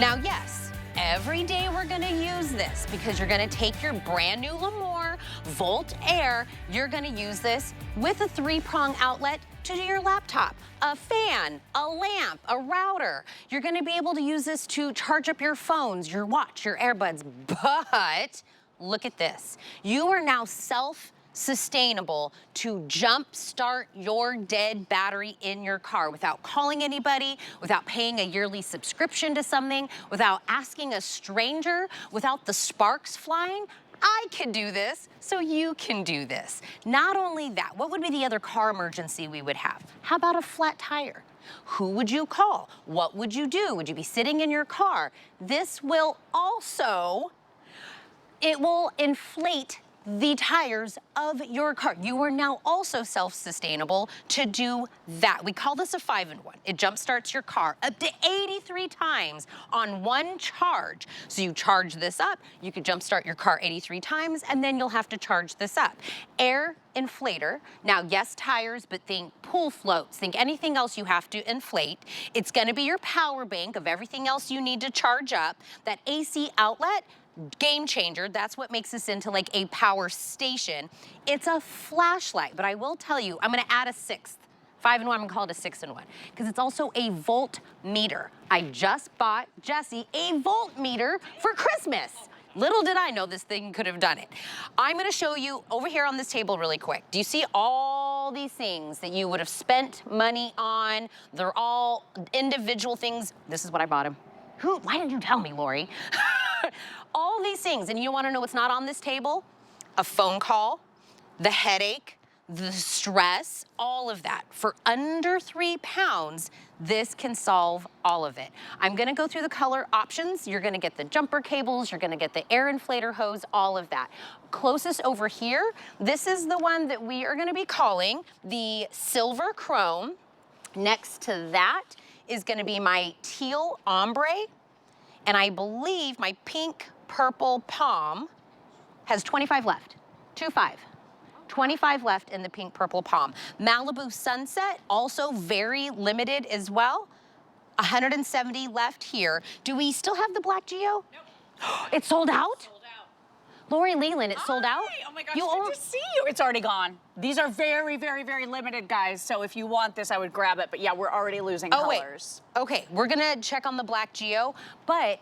Now, yes, every day we're gonna use this because you're gonna take your brand new Lumore VoltAir, you're gonna use this with a 3-prong outlet to your laptop, a fan, a lamp, a router. You're gonna be able to use this to charge up your phones, your watch, your earbuds, but look at this. You are now self-sustainable to jumpstart your dead battery in your car without calling anybody, without paying a yearly subscription to something, without asking a stranger, without the sparks flying. I can do this, so you can do this. Not only that, what would be the other car emergency we would have? How about a flat tire? Who would you call? What would you do? Would you be sitting in your car? This will also, it will inflate the tires of your car. You are now also self-sustainable to do that. We call this a 5-in-1. It jumpstarts your car up to 83 times on one charge. So you charge this up, you can jumpstart your car 83 times, and then you'll have to charge this up. Air inflator. Now, yes, tires, but think pool floats, think anything else you have to inflate. It's gonna be your power bank of everything else you need to charge up. That AC outlet, game changer. That's what makes this into like a power station. It's a flashlight, but I will tell you, I'm gonna add a 6th. 5-in-1, I'm gonna call it a 6-in-1, because it's also a voltmeter. I just bought Jesse a voltmeter for Christmas. Little did I know this thing could have done it. I'm gonna show you over here on this table really quick. Do you see all these things that you would have spent money on? They're all individual things. This is what I bought him. Why didn't you tell me, Lori? All these things, and you wanna know what's not on this table? A phone call, the headache, the stress, all of that. For under 3 pounds, this can solve all of it. I'm gonna go through the color options. You're gonna get the jumper cables, you're gonna get the air inflator hose, all of that. Closest over here, this is the one that we are gonna be calling the silver chrome. Next to that is gonna be my teal ombre, and I believe my pink purple palm has 25 left, 25. 25 left in the pink purple palm. Malibu Sunset, also very limited as well. 170 left here. Do we still have the black Geo? Nope. It's sold out? Sold out. Lori Leland, it's sold out? Oh my gosh, good to see you. It's already gone. These are very, very, very limited, guys. So if you want this, I would grab it. But yeah, we're already losing colors. Wait. Okay, we're gonna check on the black Geo, but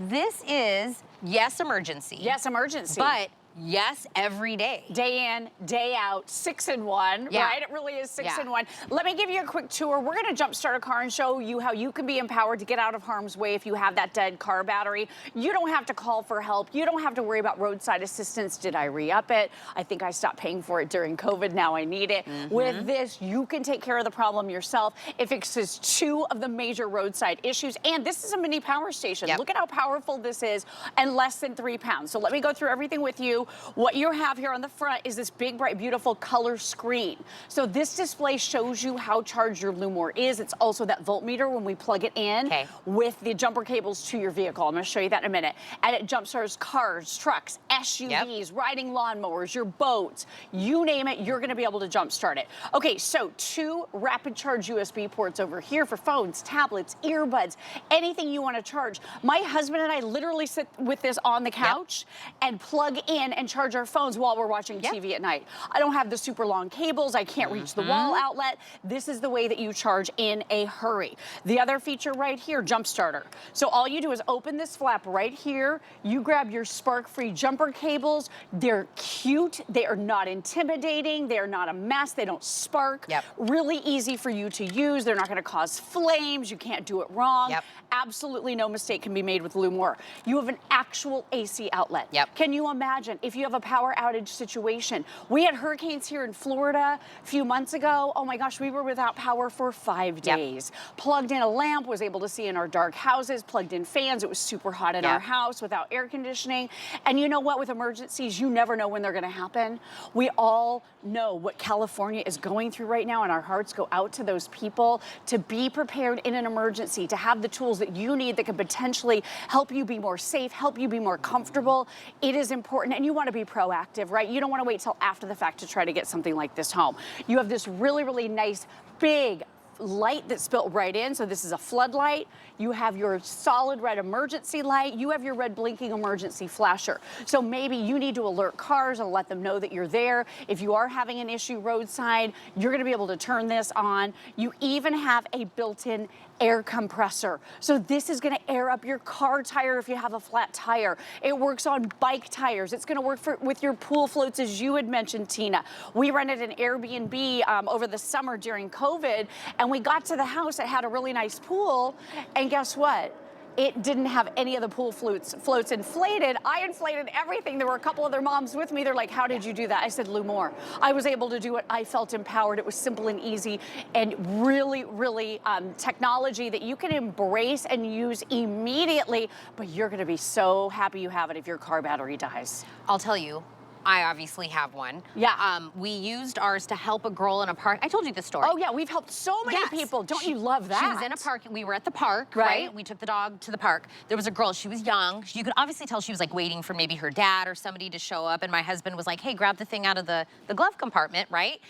this is, yes, emergency. Yes, emergency. But yes, every day. Day in, day out, 6-in-1, Yeah. right? It really is 6-in-1. Let me give you a quick tour. We're gonna jumpstart a car and show you how you can be empowered to get out of harm's way if you have that dead car battery. You don't have to call for help. You don't have to worry about roadside assistance. Did I re-up it? I think I stopped paying for it during COVID. Now I need it. With this, you can take care of the problem yourself. It fixes 2 of the major roadside issues. And this is a mini power station. Yep. Look at how powerful this is, and less than 3 pounds. So let me go through everything with you. What you have here on the front is this big, bright, beautiful color screen. So this display shows you how charged your Lumore is. It's also that voltmeter when we plug it in with the jumper cables to your vehicle. I'm gonna show you that in a minute. And it jumpstarts cars, trucks, SUVs, riding lawnmowers, your boats, you name it, you're gonna be able to jumpstart it. Okay, so 2 rapid charge USB ports over here for phones, tablets, earbuds, anything you wanna charge. My husband and I literally sit with this on the couch and plug in and charge our phones while we're watching TV at night. I don't have the super long cables. I can't reach the wall outlet. This is the way that you charge in a hurry. The other feature right here, jump starter. So all you do is open this flap right here. You grab your spark-free jumper cables. They're cute. They are not intimidating. They are not a mess. They don't spark. Really easy for you to use. They're not going to cause flames. You can't do it wrong. Absolutely no mistake can be made with Lumore. You have an actual AC outlet. Can you imagine if you have a power outage situation? We had hurricanes here in Florida a few months ago. Oh my gosh, we were without power for 5 days. Plugged in a lamp, was able to see in our dark houses, plugged in fans. It was super hot in our house without air conditioning. And you know what, with emergencies, you never know when they're gonna happen. We all know what California is going through right now, and our hearts go out to those people. To be prepared in an emergency, to have the tools that you need that could potentially help you be more safe, help you be more comfortable, it is important. And you wanna be proactive, right? You don't want to wait till after the fact to try to get something like this home. You have this really, really nice, big, light that's built right in. So this is a floodlight. You have your solid red emergency light. You have your red blinking emergency flasher. So maybe you need to alert cars and let them know that you're there. If you are having an issue roadside, you're gonna be able to turn this on. You even have a built-in air compressor. So this is gonna air up your car tire if you have a flat tire. It works on bike tires. It's gonna work with your pool floats, as you had mentioned, Tina. We rented an Airbnb over the summer during COVID, and we got to the house that had a really nice pool, and guess what? It didn't have any of the pool floats inflated. I inflated everything. There were a couple other moms with me. They're like, how did you do that? I said, Lumore. I was able to do it. I felt empowered. It was simple and easy, and really, really technology that you can embrace and use immediately, but you're gonna be so happy you have it if your car battery dies. I'll tell you, I obviously have one. Yeah. We used ours to help a girl in a park. I told you this story. Oh yeah, we've helped so many people. Don't you love that? She was in a park. We were at the park, right? We took the dog to the park. There was a girl. She was young. You could obviously tell she was like waiting for maybe her dad or somebody to show up. And my husband was like, hey, grab the thing out of the glove compartment, right?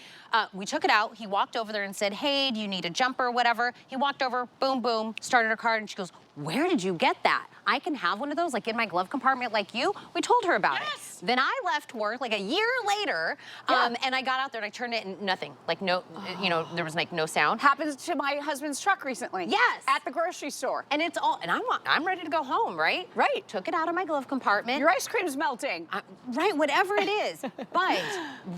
We took it out. He walked over there and said, hey, do you need a jumper, whatever? He walked over, boom, boom, started her car, and she goes, where did you get that? I can have one of those, like in my glove compartment like you. We told her about it. Then I left work like a year later, and I got out there and I turned it and nothing. Like no, you know, there was like no sound. Happens to my husband's truck recently. Yes. At the grocery store. And it's all, and I'm ready to go home, right? Right. Took it out of my glove compartment. Your ice cream's melting. Right, whatever it is. But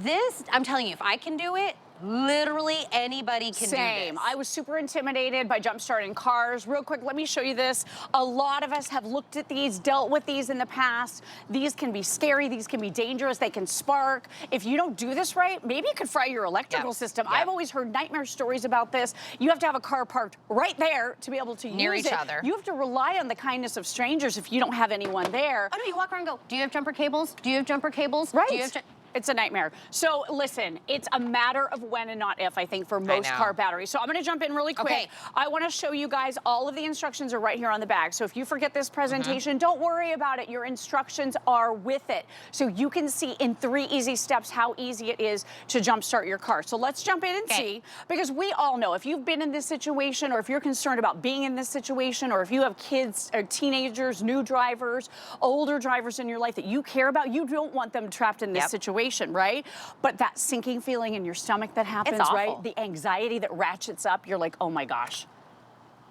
this, I'm telling you, if I can do it, literally anybody can do this. I was super intimidated by jump-starting cars. Real quick, let me show you this. A lot of us have looked at these, dealt with these in the past. These can be scary, these can be dangerous, they can spark. If you don't do this right, maybe it could fry your electrical system. I've always heard nightmare stories about this. You have to have a car parked right there to be able to near use each it. other. You have to rely on the kindness of strangers if you don't have anyone there. Oh no, you walk around and go, do you have jumper cables? Do you have jumper cables? Right. Do you have It's a nightmare. So listen, it's a matter of when and not if, I think, for most car batteries. So I'm gonna jump in really quick. Okay. I wanna show you guys, all of the instructions are right here on the bag. So if you forget this presentation, don't worry about it. Your instructions are with it. So you can see in 3 easy steps how easy it is to jumpstart your car. So let's jump in and see, because we all know if you've been in this situation, or if you're concerned about being in this situation, or if you have kids or teenagers, new drivers, older drivers in your life that you care about, you don't want them trapped in this situation, right? But that sinking feeling in your stomach that happens, right? The anxiety that ratchets up, you're like, oh my gosh.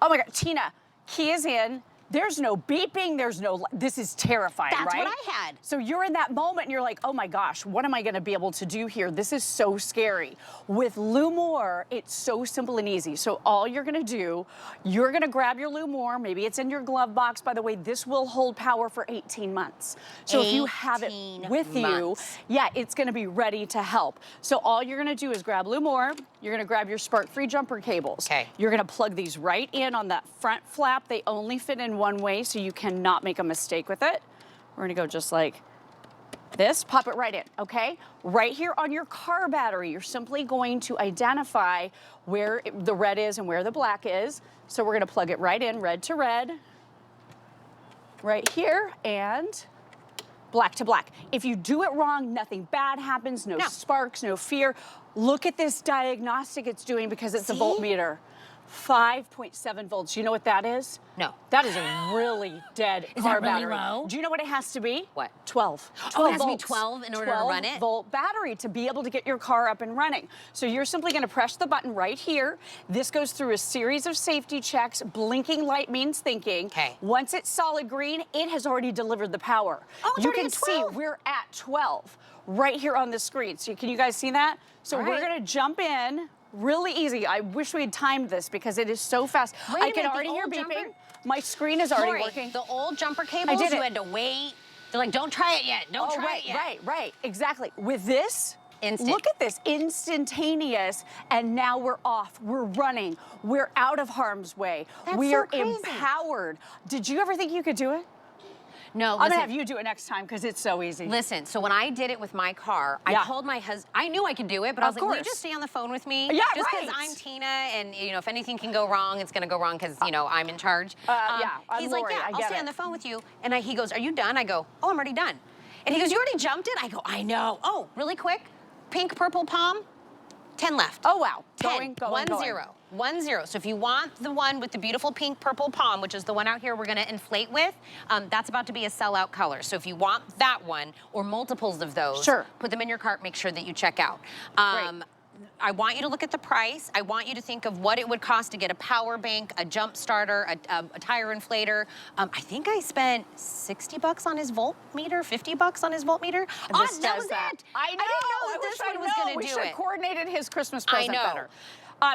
Oh my God, Tina, key is in. There's no beeping, there's no, this is terrifying, right? That's what I had. So you're in that moment and you're like, oh my gosh, what am I gonna be able to do here? This is so scary. With Lumore, it's so simple and easy. So all you're gonna do, you're gonna grab your Lumore, maybe it's in your glove box. By the way, this will hold power for 18 months. So if you have it with you, it's gonna be ready to help. So all you're gonna do is grab Lumore, you're gonna grab your spark-free jumper cables. You're gonna plug these right in on that front flap. They only fit in one way, so you cannot make a mistake with it. We're gonna go just like this, pop it right in, okay? Right here on your car battery, you're simply going to identify where the red is and where the black is. So we're gonna plug it right in, red to red, right here, and black to black. If you do it wrong, nothing bad happens, no sparks, no fear. Look at this diagnostic it's doing because it's a voltmeter. 5.7 volts. You know what that is? No. That is a really dead car battery. Low? Do you know what it has to be? What? 12. 12 12 it has volts. to be 12 in order to run it? 12-volt battery to be able to get your car up and running. So you're simply going to press the button right here. This goes through a series of safety checks. Blinking light means thinking. Once it's solid green, it has already delivered the power. Oh, it's you already can at see 12. we're at 12 right here on the screen. So can you guys see that? So we're going to jump in. Really easy. I wish we had timed this because it is so fast. I can already hear beeping. My screen is already working. The old jumper cables, you had to wait. They're like, don't try it yet. Don't try it yet. Right. Exactly. With this, instant. Look at this, instantaneous, and now we're off. We're running. We're out of harm's way. We are empowered. Did you ever think you could do it? No, I'm gonna have you do it next time because it's so easy. Listen, so when I did it with my car, I told my husband, I knew I could do it, but I was like, will you just stay on the phone with me? Yeah, just because I'm Tina and, you know, if anything can go wrong, it's gonna go wrong because, you know, I'm in charge. He's like, yeah, I'll stay on the phone with you. And he goes, are you done? I go, oh, I'm already done. And he goes, you already jumped it? I go, I know. Oh, really quick, pink, purple palm, 10 left. Oh, wow. 10, 1-0. 10. So if you want the one with the beautiful pink purple palm, which is the one out here we're gonna inflate with, that's about to be a sellout color. So if you want that one or multiples of those, sure, put them in your cart, make sure that you check out. Great. I want you to look at the price. I want you to think of what it would cost to get a power bank, a jump starter, a tire inflator. I think I spent 60 bucks on his voltmeter, 50 bucks on his voltmeter. That was it. I know. I didn't know that this one was going to do it. We should have coordinated his Christmas present better.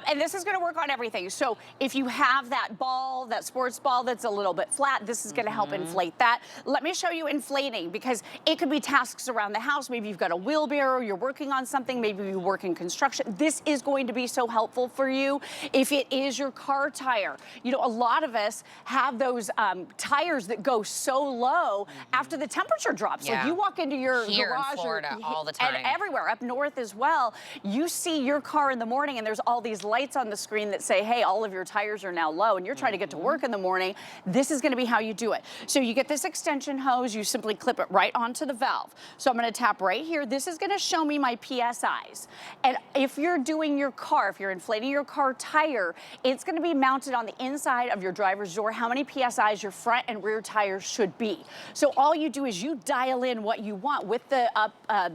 And this is going to work on everything. So if you have that ball, that sports ball that's a little bit flat, this is going to help inflate that. Let me show you inflating, because it could be tasks around the house. Maybe you've got a wheelbarrow, you're working on something, maybe you work in construction. This is going to be so helpful for you. If it is your car tire, you know, a lot of us have those tires that go so low after the temperature drops. Yeah. Like you walk into your garage in Florida all the and time. everywhere up north as well, you see your car in the morning and there's all these lights on the screen that say, hey, all of your tires are now low, and you're trying to get to work in the morning. This is going to be how you do it. So you get this extension hose, you simply clip it right onto the valve. So I'm going to tap right here. This is going to show me my PSIs. And if you're doing your car, if you're inflating your car tire, it's going to be mounted on the inside of your driver's door, how many PSIs your front and rear tires should be. So all you do is you dial in what you want with the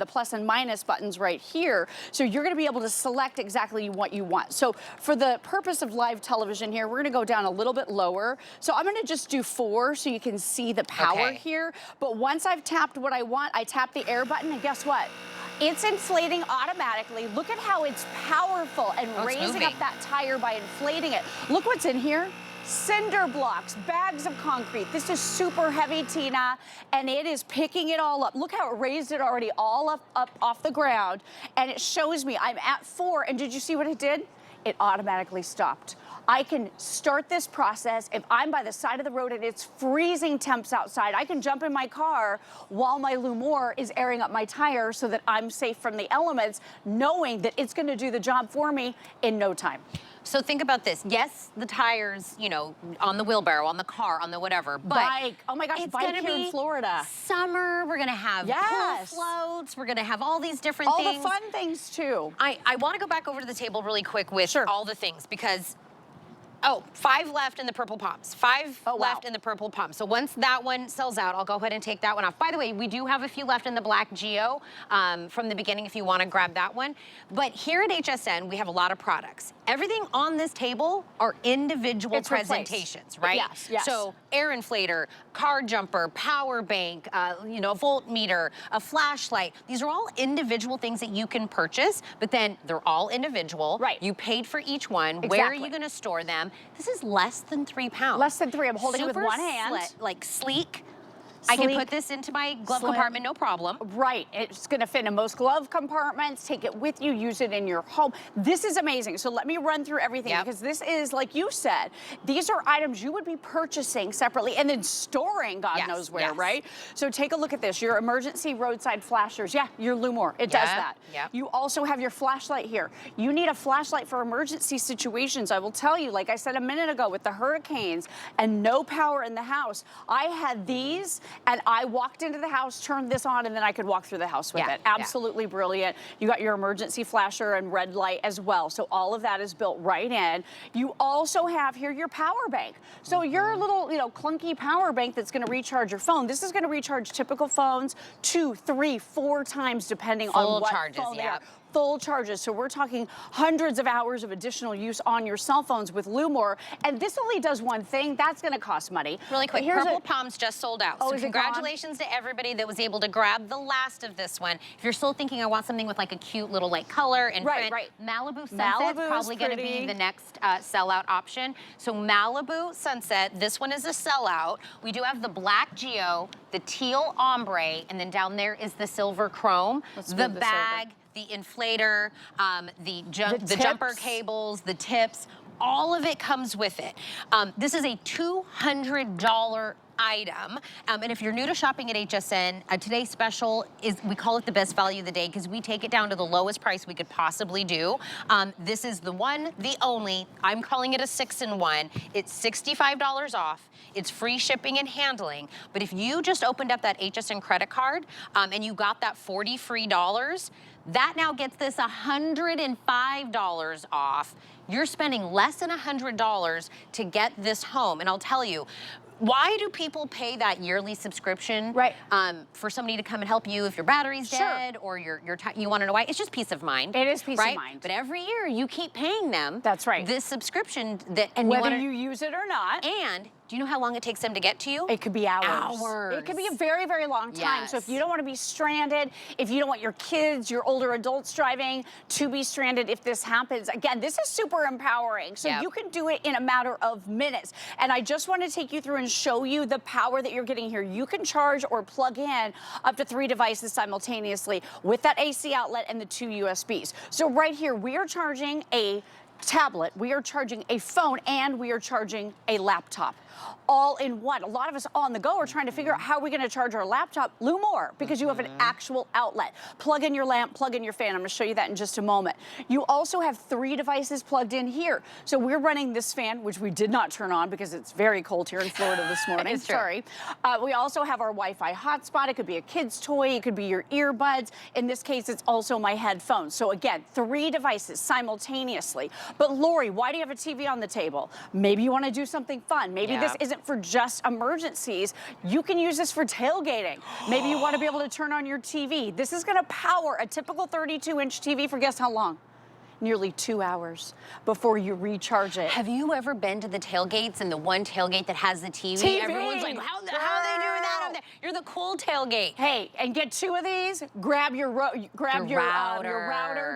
plus and minus buttons right here. So you're going to be able to select exactly what you want. So for the purpose of live television here, we're going to go down a little bit lower. So I'm going to just do 4 so you can see the power here. But once I've tapped what I want, I tap the air button, and guess what? It's inflating automatically. Look at how it's powerful and raising up that tire by inflating it. Look what's in here. Cinder blocks, bags of concrete. This is super heavy, Tina, and it is picking it all up. Look how it raised it already all up off the ground, and it shows me I'm at 4, and did you see what it did? It automatically stopped. I can start this process. If I'm by the side of the road and it's freezing temps outside, I can jump in my car while my Lumore is airing up my tire so that I'm safe from the elements, knowing that it's going to do the job for me in no time. So think about this. Yes, the tires, you know, on the wheelbarrow, on the car, on the whatever. But bike. Oh my gosh, it's bike gonna here be in Florida. Summer. We're going to have pool floats. We're going to have all these different all things. All the fun things, too. I want to go back over to the table really quick with all the things, because 5 left in the purple pumps. 5 left in the purple pump. So once that one sells out, I'll go ahead and take that one off. By the way, we do have a few left in the black Geo from the beginning if you want to grab that one. But here at HSN, we have a lot of products. Everything on this table are individual presentations, right? Yes, yes. So air inflator, car jumper, power bank, you know, a voltmeter, a flashlight. These are all individual things that you can purchase, but then they're all individual. Right. You paid for each one. Where are you going to store them? This is less than 3 pounds. Less than 3. I'm holding it with one hand. Like sleek. I can put this into my glove compartment, no problem. Right, it's gonna fit in most glove compartments. Take it with you, use it in your home. This is amazing. So let me run through everything, because this is, like you said, these are items you would be purchasing separately and then storing God knows where, right? So take a look at this. Your emergency roadside flashers. Yeah, your Lumore, it does that. You also have your flashlight here. You need a flashlight for emergency situations. I will tell you, like I said a minute ago, with the hurricanes and no power in the house, I had these, and I walked into the house, turned this on, and then I could walk through the house with it. Absolutely brilliant. You got your emergency flasher and red light as well. So all of that is built right in. You also have here your power bank. So your little, you know, clunky power bank that's going to recharge your phone. This is going to recharge typical phones 2, 3, 4 times depending on what phone they are. Full charges. So we're talking hundreds of hours of additional use on your cell phones with Lumore. And this only does one thing. That's going to cost money. Really quick, Purple Palms just sold out. So congratulations to everybody that was able to grab the last of this one. If you're still thinking, I want something with like a cute little like color and print, Malibu Sunset is probably going to be the next sellout option. So Malibu Sunset, this one is a sellout. We do have the black Geo, the teal ombre, and then down there is the silver chrome. The bag, the inflator, the jumper cables, the tips, all of it comes with it. This is a $200 item. And if you're new to shopping at HSN, today's special is, we call it the best value of the day because we take it down to the lowest price we could possibly do. This is the one, the only, I'm calling it a 6-in-1. It's $65 off. It's free shipping and handling. But if you just opened up that HSN credit card and you got that $40 free, That now gets this $105 off. You're spending less than $100 to get this home. And I'll tell you, why do people pay that yearly subscription? Right. For somebody to come and help you if your battery's dead or you want to know why? It's just peace of mind. It is peace of mind. But every year you keep paying them. That's right. This subscription whether you use it or not. And do you know how long it takes them to get to you? It could be hours. Hours. It could be a very, very long time. Yes. So if you don't want to be stranded, if you don't want your kids, your older adults driving to be stranded if this happens, again, this is super empowering. So you can do it in a matter of minutes. And I just want to take you through and show you the power that you're getting here. You can charge or plug in up to 3 devices simultaneously with that AC outlet and the 2 USBs. So right here, we are charging a tablet, we are charging a phone, and we are charging a laptop. All in one. A lot of us on the go are trying to figure out how we're going to charge our laptop. Lumore, because you have an actual outlet. Plug in your lamp, plug in your fan. I'm going to show you that in just a moment. You also have 3 devices plugged in here. So we're running this fan, which we did not turn on because it's very cold here in Florida this morning. Sorry. We also have our Wi-Fi hotspot. It could be a kid's toy. It could be your earbuds. In this case, it's also my headphones. So again, 3 devices simultaneously. But Lori, why do you have a TV on the table? Maybe you want to do something fun. Maybe this isn't for just emergencies. You can use this for tailgating. Maybe you want to be able to turn on your TV. This is going to power a typical 32-inch TV for guess how long? Nearly 2 hours before you recharge it. Have you ever been to the tailgates and the one tailgate that has the TV? Everyone's like, how are they doing that up there? You're the cool tailgate. Hey, and get 2 of these, grab your router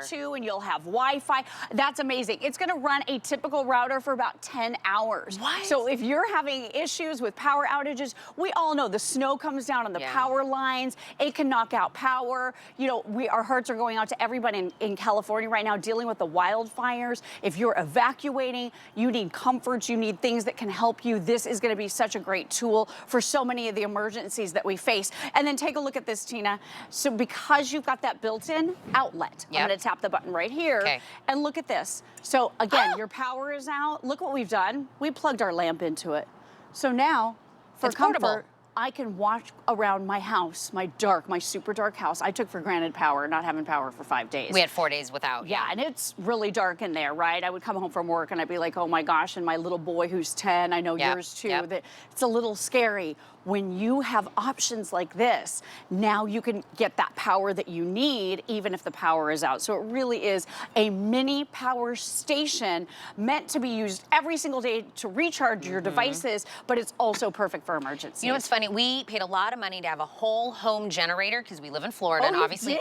too, and you'll have Wi-Fi. That's amazing. It's gonna run a typical router for about 10 hours. What? So if you're having issues with power outages, we all know the snow comes down on the power lines. It can knock out power. You know, our hearts are going out to everybody in California right now dealing with the wildfires. If you're evacuating, you need comforts, you need things that can help you. This is going to be such a great tool for so many of the emergencies that we face. And then take a look at this, Tina. So because you've got that built-in outlet, I'm going to tap the button right here and look at this. So again, your power is out. Look what we've done. We plugged our lamp into it. So now, for comfort, I can watch around my house, my super dark house. I took for granted power, not having power for 5 days. We had 4 days without. Yeah, and it's really dark in there, right? I would come home from work and I'd be like, oh my gosh, and my little boy who's 10, I know yours too, that it's a little scary. When you have options like this, now you can get that power that you need even if the power is out. So it really is a mini power station meant to be used every single day to recharge your devices, but it's also perfect for emergencies. You know what's funny? We paid a lot of money to have a whole home generator because we live in Florida, and obviously,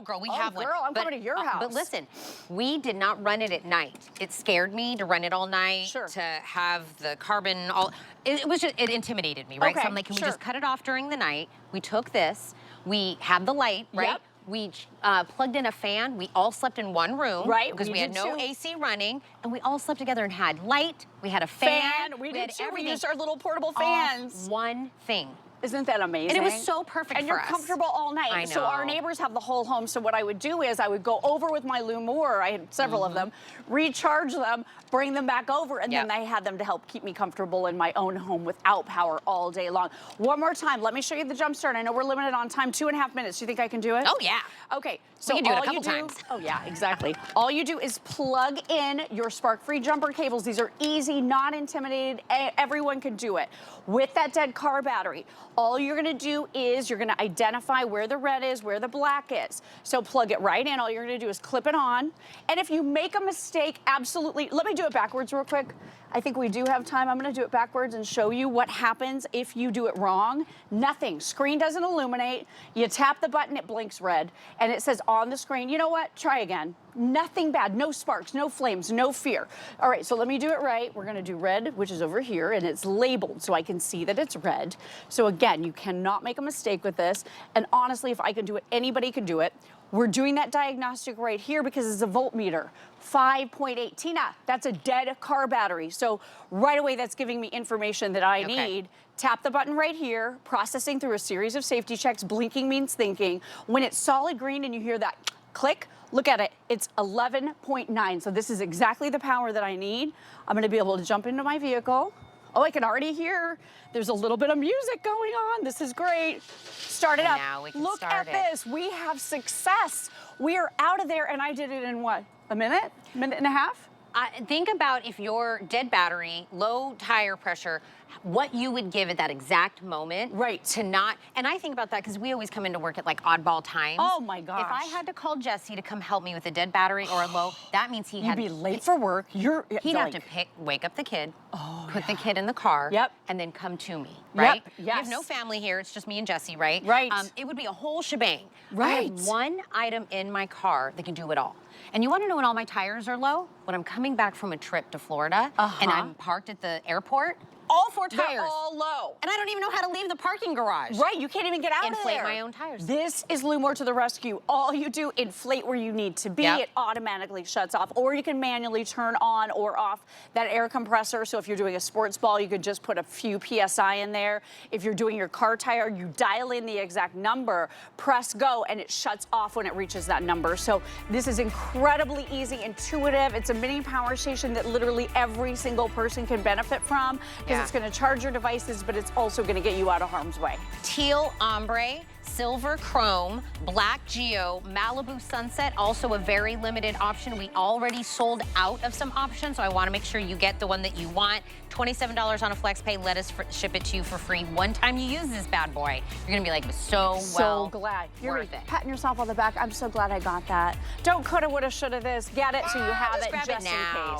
girl, we have one. I'm coming to your house. But listen, we did not run it at night. It scared me to run it all night, to have the carbon all. It was just, it intimidated me, right? So I'm like, can we just cut it off during the night? We took this, we had the light, right? We plugged in a fan. We all slept in one room, because we had no AC running, and we all slept together and had light. We had a fan. We did too. We used our little portable fans. One thing. Isn't that amazing? And it was so perfect and you're for us. Comfortable all night. I know. So our neighbors have the whole home. So what I would do is I would go over with my Lumore. I had several of them, recharge them, bring them back over, and then I had them to help keep me comfortable in my own home without power all day long. One more time, let me show you the jump start. I know we're limited on time, 2.5 minutes. Do you think I can do it? Oh yeah. Okay. So we can do it a couple times. Oh yeah, exactly. All you do is plug in your spark-free jumper cables. These are easy, not intimidated. Everyone can do it. With that dead car battery, all you're gonna do is you're gonna identify where the red is, where the black is. So plug it right in. All you're gonna do is clip it on. And if you make a mistake, absolutely, let me do it backwards real quick. I think we do have time. I'm gonna do it backwards and show you what happens if you do it wrong. Nothing, screen doesn't illuminate. You tap the button, it blinks red, and it says on the screen, you know what, try again. Nothing bad, no sparks, no flames, no fear. All right, so let me do it right. We're gonna do red, which is over here, and it's labeled so I can see that it's red. So again, you cannot make a mistake with this. And honestly, if I can do it, anybody can do it. We're doing that diagnostic right here because it's a voltmeter, 5.8. Tina, that's a dead car battery. So right away, that's giving me information that I need. Tap the button right here, processing through a series of safety checks. Blinking means thinking. When it's solid green and you hear that click, look at it, it's 11.9. So this is exactly the power that I need. I'm gonna be able to jump into my vehicle, Oh, I can already hear there's a little bit of music going on. This is great. Start it up. Now we can Look start at this. We have success. We are out of there, and I did it in what? A minute? Minute and a half? Think about if your dead battery, low tire pressure, what you would give at that exact moment. Right. To not, and I think about that because we always come into work at like oddball times. Oh my gosh. If I had to call Jesse to come help me with a dead battery or a low, that means You'd be late for work. He'd have to wake up the kid, put the kid in the car, and then come to me, right? Yep. You Yes. have no family here, it's just me and Jesse, right? Right. It would be a whole shebang. Right. I have one item in my car that can do it all. And you want to know when all my tires are low? When I'm coming back from a trip to Florida and I'm parked at the airport, all 4 tires. They're all low. And I don't even know how to leave the parking garage. Right, you can't even get out of there. Inflate my own tires. This is Lumore to the rescue. All you do, inflate where you need to be. Yep. It automatically shuts off. Or you can manually turn on or off that air compressor. So if you're doing a sports ball, you could just put a few PSI in there. If you're doing your car tire, you dial in the exact number, press go, and it shuts off when it reaches that number. So this is incredibly easy, intuitive. It's a mini power station that literally every single person can benefit from because it's going to charge your devices, but it's also going to get you out of harm's way. Teal ombre, silver chrome, black geo, Malibu sunset, also a very limited option. We already sold out of some options, so I want to make sure you get the one that you want. $27 on a flex pay. Let us ship it to you for free. One time you use this bad boy, you're going to be like, so glad. You're worth it. Patting yourself on the back. I'm so glad I got that. Don't coulda, woulda, shoulda this. Get it so you have it grab just it now.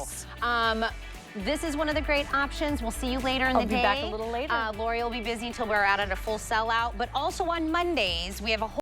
in case. This is one of the great options. We'll see you later in the day. I'll be back a little later. Lori will be busy until we're out at a full sellout. But also on Mondays, we have a whole